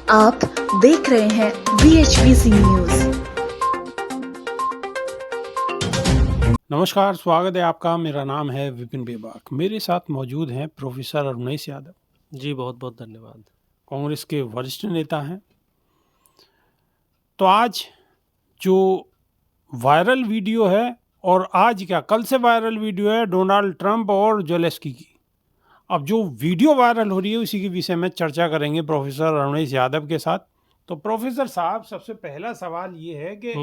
आप देख रहे हैं VHPC न्यूज। नमस्कार, स्वागत है आपका। मेरा नाम है विपिन बेबाक। मेरे साथ मौजूद हैं प्रोफेसर अरुणेश यादव। जी बहुत बहुत धन्यवाद। कांग्रेस के वरिष्ठ नेता हैं। तो आज जो वायरल वीडियो है, और आज क्या कल से वायरल वीडियो है डोनाल्ड ट्रंप और जेलेंस्की की। अब जो वीडियो वायरल हो रही है उसी के विषय में चर्चा करेंगे प्रोफेसर अरुणेश यादव के साथ। तो प्रोफेसर साहब, सबसे पहला सवाल ये है कि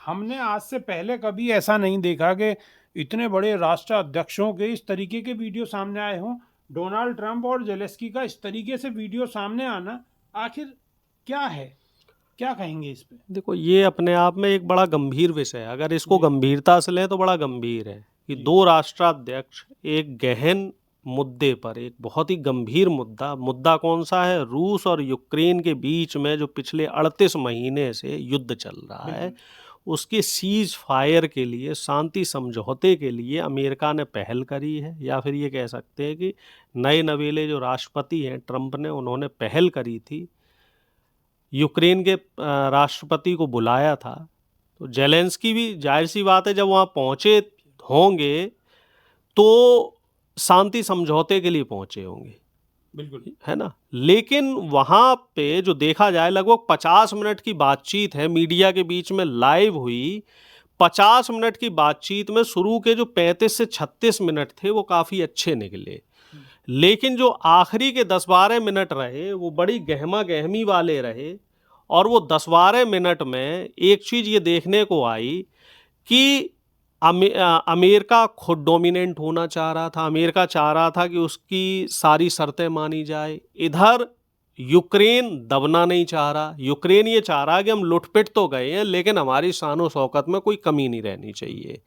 हमने आज से पहले कभी ऐसा नहीं देखा कि इतने बड़े राष्ट्र अध्यक्षों के इस तरीके के वीडियो सामने आए हों। डोनाल्ड ट्रंप और जेलेंस्की का इस तरीके से वीडियो सामने आना आखिर क्या है, क्या कहेंगे इस पे? देखो, ये अपने आप में एक बड़ा गंभीर विषय है। अगर इसको गंभीरता से लें तो बड़ा गंभीर है कि दो राष्ट्राध्यक्ष एक गहन मुद्दे पर, एक बहुत ही गंभीर मुद्दा कौन सा है? रूस और यूक्रेन के बीच में जो पिछले 38 महीने से युद्ध चल रहा है, उसके सीज फायर के लिए, शांति समझौते के लिए अमेरिका ने पहल करी है। या फिर ये कह सकते हैं कि नए नवेले जो राष्ट्रपति हैं ट्रंप ने, उन्होंने पहल करी थी। यूक्रेन के राष्ट्रपति को बुलाया था। तो जेलेंस्की भी, जाहिर सी बात है, जब वहाँ पहुँचे होंगे तो शांति समझौते के लिए पहुँचे होंगे, बिल्कुल, है ना। लेकिन वहाँ पे जो देखा जाए, लगभग 50 मिनट की बातचीत है, मीडिया के बीच में लाइव हुई। 50 मिनट की बातचीत में शुरू के जो 35 से 36 मिनट थे वो काफ़ी अच्छे निकले, लेकिन जो आखिरी के 10-12 मिनट रहे वो बड़ी गहमा गहमी वाले रहे। और वो 10-12 मिनट में एक चीज़ ये देखने को आई कि अमेरिका खुद डोमिनेंट होना चाह रहा था। अमेरिका चाह रहा था कि उसकी सारी शर्तें मानी जाए। इधर यूक्रेन दबना नहीं चाह रहा। यूक्रेन ये चाह रहा कि हम लुटपिट तो गए हैं, लेकिन हमारी शान शौकत में कोई कमी नहीं रहनी चाहिए।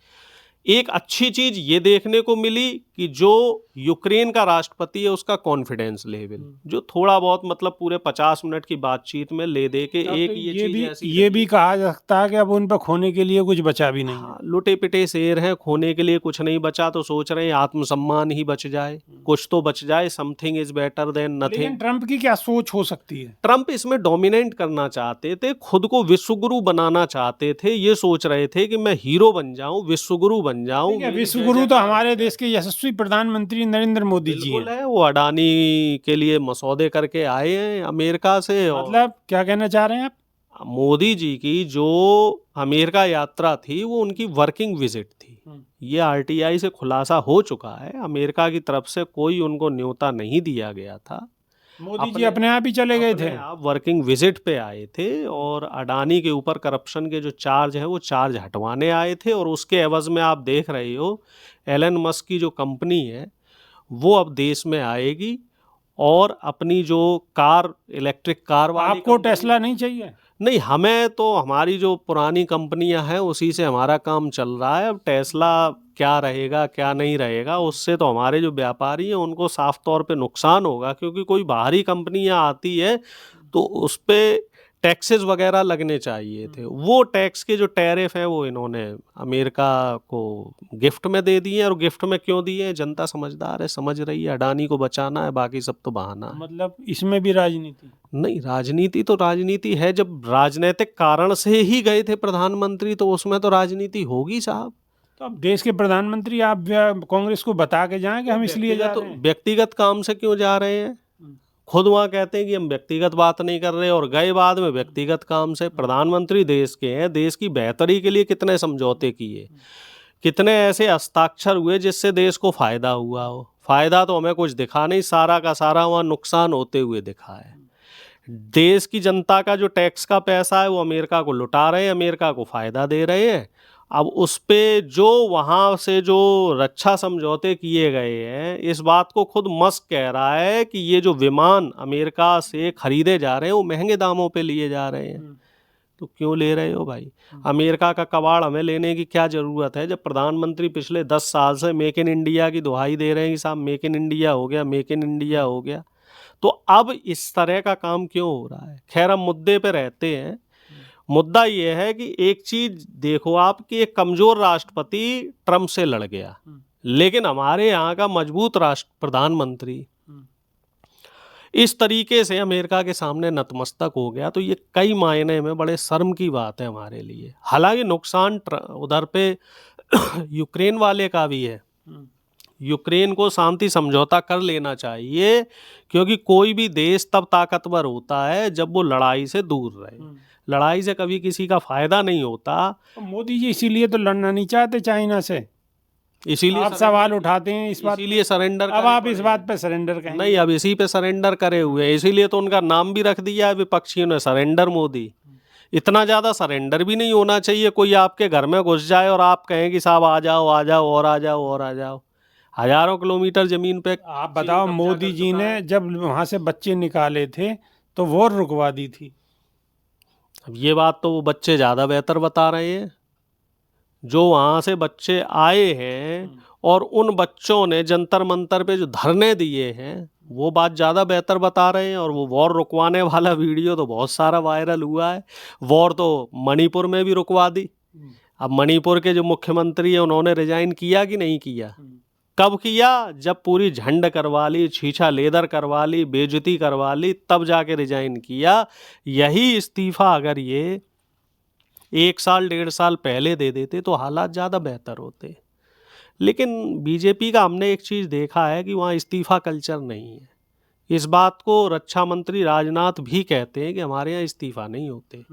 एक अच्छी चीज़ ये देखने को मिली कि जो यूक्रेन का राष्ट्रपति है उसका कॉन्फिडेंस लेवल, जो थोड़ा बहुत, मतलब पूरे 50 मिनट की बातचीत में ले दे के एक ये भी कहा जा सकता है कि अब उन पर खोने के लिए कुछ बचा भी नहीं है। लुटे पिटे शेर हैं, खोने के लिए कुछ नहीं बचा, तो सोच रहे हैं आत्मसम्मान ही बच जाए, कुछ तो बच जाए। Something is better than nothing. लेकिन ट्रंप की क्या सोच हो सकती है? ट्रंप इसमें डोमिनेट करना चाहते थे, खुद को विश्वगुरु बनाना चाहते थे। ये सोच रहे थे कि मैं हीरो बन जाऊं, विश्वगुरु बन जाऊं। विश्वगुरु तो हमारे देश के यशस्वी प्रधानमंत्री नरेंद्र मोदी जी हैं। वो अडानी के लिए मसौदे करके आए हैं अमेरिका से। मतलब क्या कहना चाह रहे हैं आप? मोदी जी की जो अमेरिका यात्रा थी वो उनकी वर्किंग विजिट थी। ये आरटीआई से खुलासा हो चुका है। अमेरिका की तरफ से कोई उनको न्योता नहीं दिया गया था। मोदी जी अपने आप ही चले गए थे, आप वर्किंग विजिट पे आए थे, और अडानी के ऊपर करप्शन के जो चार्ज है वो चार्ज हटवाने आए थे। और उसके एवज में आप देख रहे हो एलन मस्क की जो कंपनी है वो अब देश में आएगी, और अपनी जो कार, इलेक्ट्रिक कार वाली। आपको टेस्ला नहीं चाहिए? नहीं, हमें तो हमारी जो पुरानी कंपनियां हैं उसी से हमारा काम चल रहा है। अब टेस्ला क्या रहेगा क्या नहीं रहेगा, उससे तो हमारे जो व्यापारी हैं उनको साफ तौर पे नुकसान होगा, क्योंकि कोई बाहरी कंपनियां आती है तो उस पर टैक्सेस वगैरह लगने चाहिए थे। वो टैक्स के जो टैरिफ हैं वो इन्होंने अमेरिका को गिफ्ट में दे दिए हैं। और गिफ्ट में क्यों दिए हैं? जनता समझदार है, समझ रही है अडानी को बचाना है, बाकी सब तो बहाना है। मतलब इसमें भी राजनीति? नहीं, राजनीति तो राजनीति है। जब राजनीतिक कारण से ही गए थे प्रधानमंत्री, तो उसमें तो राजनीति होगी साहब। तो अब देश के प्रधानमंत्री आप कांग्रेस को बता के जाएं कि हम इसलिए जा रहे हैं। व्यक्तिगत काम से क्यों जा रहे हैं? खुद वहाँ कहते हैं कि हम व्यक्तिगत बात नहीं कर रहे, और गए बाद में व्यक्तिगत काम से। प्रधानमंत्री देश के हैं, देश की बेहतरी के लिए कितने समझौते किए, कितने ऐसे हस्ताक्षर हुए जिससे देश को फायदा हुआ हो। फायदा तो हमें कुछ दिखा नहीं, सारा का सारा वहाँ नुकसान होते हुए दिखा है। देश की जनता का जो टैक्स का पैसा है वो अमेरिका को लुटा रहे हैं, अमेरिका को फायदा दे रहे हैं। अब उस पे जो वहाँ से जो रक्षा समझौते किए गए हैं, इस बात को खुद मस्क कह रहा है कि ये जो विमान अमेरिका से खरीदे जा रहे हैं वो महंगे दामों पे लिए जा रहे हैं। तो क्यों ले रहे हो भाई? अमेरिका का कबाड़ हमें लेने की क्या ज़रूरत है, जब प्रधानमंत्री पिछले 10 साल से मेक इन इंडिया की दुहाई दे रहे हैं कि साहब मेक इन इंडिया हो गया, मेक इन इंडिया हो गया। तो अब इस तरह का काम क्यों हो रहा है? खैर, हम मुद्दे पे रहते हैं। मुद्दा ये है कि एक चीज देखो आप, कि एक कमजोर राष्ट्रपति ट्रंप से लड़ गया, लेकिन हमारे यहाँ का मजबूत राष्ट्र प्रधानमंत्री इस तरीके से अमेरिका के सामने नतमस्तक हो गया, तो ये कई मायने में बड़े शर्म की बात है हमारे लिए। हालांकि नुकसान उधर पे यूक्रेन वाले का भी है। यूक्रेन को शांति समझौता कर लेना चाहिए, क्योंकि कोई भी देश तब ताकतवर होता है जब वो लड़ाई से दूर रहे। लड़ाई से कभी किसी का फायदा नहीं होता। मोदी जी इसीलिए तो लड़ना नहीं चाहते चाइना से, इसीलिए आप सवाल उठाते हैं इस बात, इसीलिए सरेंडर। अब आप इस बात पे सरेंडर कहें? नहीं, अब इसी पे सरेंडर करे हुए हैं, इसीलिए तो उनका नाम भी रख दिया है विपक्षियों ने, सरेंडर मोदी। इतना ज़्यादा सरेंडर भी नहीं होना चाहिए। कोई आपके घर में घुस जाए और आप कहें कि साहब आ जाओ आ जाओ और आ जाओ और आ जाओ। हजारों किलोमीटर जमीन पे आप बताओ, मोदी जी ने जब वहां से बच्चे निकाले थे तो वॉर रुकवा दी थी। अब ये बात तो वो बच्चे ज़्यादा बेहतर बता रहे हैं, जो वहाँ से बच्चे आए हैं और उन बच्चों ने जंतर मंतर पे जो धरने दिए हैं, वो बात ज़्यादा बेहतर बता रहे हैं। और वो वॉर रुकवाने वाला वीडियो तो बहुत सारा वायरल हुआ है। वॉर तो मणिपुर में भी रुकवा दी। अब मणिपुर के जो मुख्यमंत्री हैं उन्होंने रिजाइन किया कि नहीं किया? कब किया? जब पूरी झंड करवा ली, छीछा लेदर करवा ली, बेइज्जती करवा ली, तब जाके रिजाइन किया। यही इस्तीफा अगर ये 1 साल 1.5 साल पहले दे देते तो हालात ज़्यादा बेहतर होते। लेकिन बीजेपी का हमने एक चीज़ देखा है कि वहाँ इस्तीफा कल्चर नहीं है। इस बात को रक्षा मंत्री राजनाथ भी कहते हैं कि हमारे यहाँ इस्तीफा नहीं होते,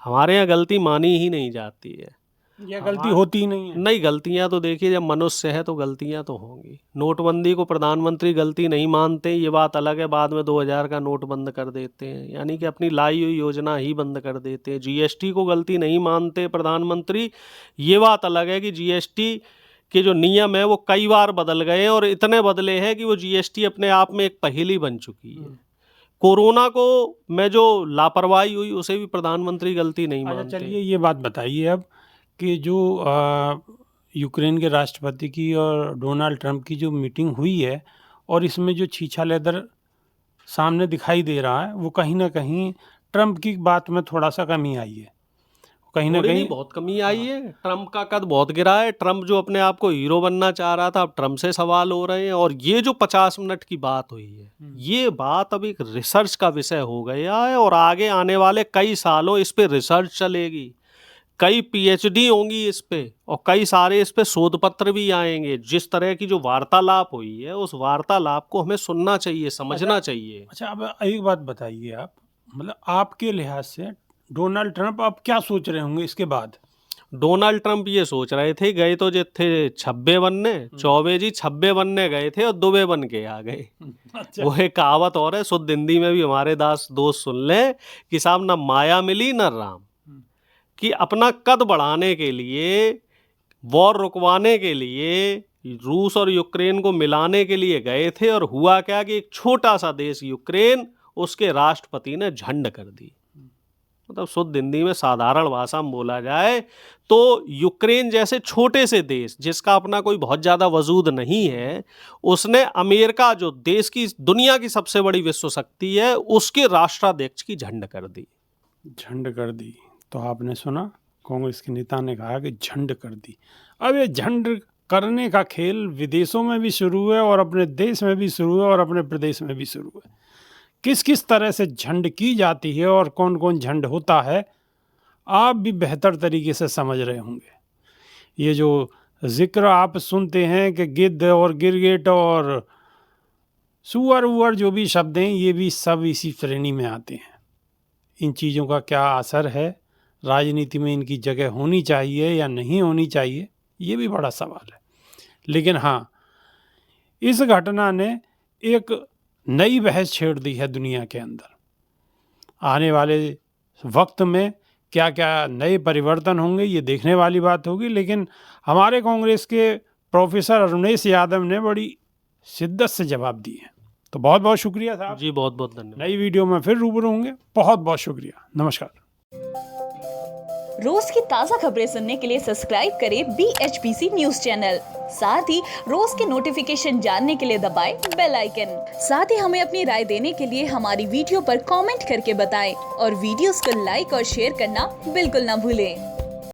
हमारे यहाँ गलती मानी ही नहीं जाती है। ये गलती होती ही नहीं है। नहीं, गलतियां तो देखिए, जब मनुष्य है तो गलतियां तो होंगी। नोटबंदी को प्रधानमंत्री गलती नहीं मानते, ये बात अलग है। बाद में 2000 का नोट बंद कर देते हैं, यानी कि अपनी लाई हुई योजना ही बंद कर देते हैं। जीएसटी को गलती नहीं मानते प्रधानमंत्री, ये बात अलग है कि जीएसटी के जो नियम है वो कई बार बदल गए और इतने बदले हैं कि वो जीएसटी अपने आप में एक पहेली बन चुकी है। कोरोना को में जो लापरवाही हुई उसे भी प्रधानमंत्री गलती नहीं मानते। चलिए ये बात बताइए अब कि जो यूक्रेन के राष्ट्रपति की और डोनाल्ड ट्रंप की जो मीटिंग हुई है और इसमें जो छीछा लेदर सामने दिखाई दे रहा है, वो कहीं ना कहीं ट्रंप की बात में थोड़ा सा कमी आई है, कहीं ना कहीं बहुत कमी आई है। ट्रंप का कद बहुत गिरा है। ट्रंप जो अपने आप को हीरो बनना चाह रहा था, अब ट्रंप से सवाल हो रहे हैं। और ये जो 50 मिनट की बात हुई है, ये बात अब एक रिसर्च का विषय हो गया है और आगे आने वाले कई सालों इस पे रिसर्च चलेगी। कई पीएचडी होंगी इस पे और कई सारे इस पे शोध पत्र भी आएंगे। जिस तरह की जो वार्तालाप हुई है, उस वार्तालाप को हमें सुनना चाहिए, समझना चाहिए। अच्छा, अब एक बात बताइए आप, मतलब आपके लिहाज से डोनाल्ड ट्रंप अब क्या सोच रहे होंगे इसके बाद? डोनाल्ड ट्रंप ये सोच रहे थे, गए तो जो थे छब्बे बनने, चौबे जी छब्बे बनने गए थे और दुबे बन के आ गए। अच्छा। वो एक कहावत और है, शुद्ध हिंदी में भी हमारे दोस्त सुन लें कि साहब न माया मिली न राम, कि अपना कद बढ़ाने के लिए, वॉर रुकवाने के लिए, रूस और यूक्रेन को मिलाने के लिए गए थे। और हुआ क्या कि एक छोटा सा देश यूक्रेन, उसके राष्ट्रपति ने झंड कर दी। मतलब शुद्ध हिंदी में साधारण भाषा में बोला जाए तो यूक्रेन जैसे छोटे से देश, जिसका अपना कोई बहुत ज़्यादा वजूद नहीं है, उसने अमेरिका जो देश की दुनिया की सबसे बड़ी विश्व शक्ति है, उसके राष्ट्राध्यक्ष की झंड कर दी। झंड कर दी, तो आपने सुना कांग्रेस के नेता ने कहा कि झंड कर दी। अब ये झंड करने का खेल विदेशों में भी शुरू है और अपने देश में भी शुरू है और अपने प्रदेश में भी शुरू है। किस किस तरह से झंड की जाती है और कौन कौन झंड होता है, आप भी बेहतर तरीके से समझ रहे होंगे। ये जो जिक्र आप सुनते हैं कि गिद्ध और गिरगिट और सुअर उअर जो भी शब्द हैं, ये भी सब इसी श्रेणी में आते हैं। इन चीज़ों का क्या असर है, राजनीति में इनकी जगह होनी चाहिए या नहीं होनी चाहिए, ये भी बड़ा सवाल है। लेकिन हाँ, इस घटना ने एक नई बहस छेड़ दी है दुनिया के अंदर। आने वाले वक्त में क्या क्या नए परिवर्तन होंगे, ये देखने वाली बात होगी। लेकिन हमारे कांग्रेस के प्रोफेसर अरुणेश यादव ने बड़ी शिद्दत से जवाब दिए हैं। तो बहुत बहुत शुक्रिया साहब जी, बहुत बहुत धन्यवाद। नई वीडियो में फिर रूबरू होंगे। बहुत बहुत शुक्रिया, नमस्कार। रोज की ताज़ा खबरें सुनने के लिए सब्सक्राइब करें BHPC न्यूज चैनल। साथ ही रोज के नोटिफिकेशन जानने के लिए दबाएं बेल आइकन। साथ ही हमें अपनी राय देने के लिए हमारी वीडियो पर कमेंट करके बताएं और वीडियोस को लाइक और शेयर करना बिल्कुल ना भूलें।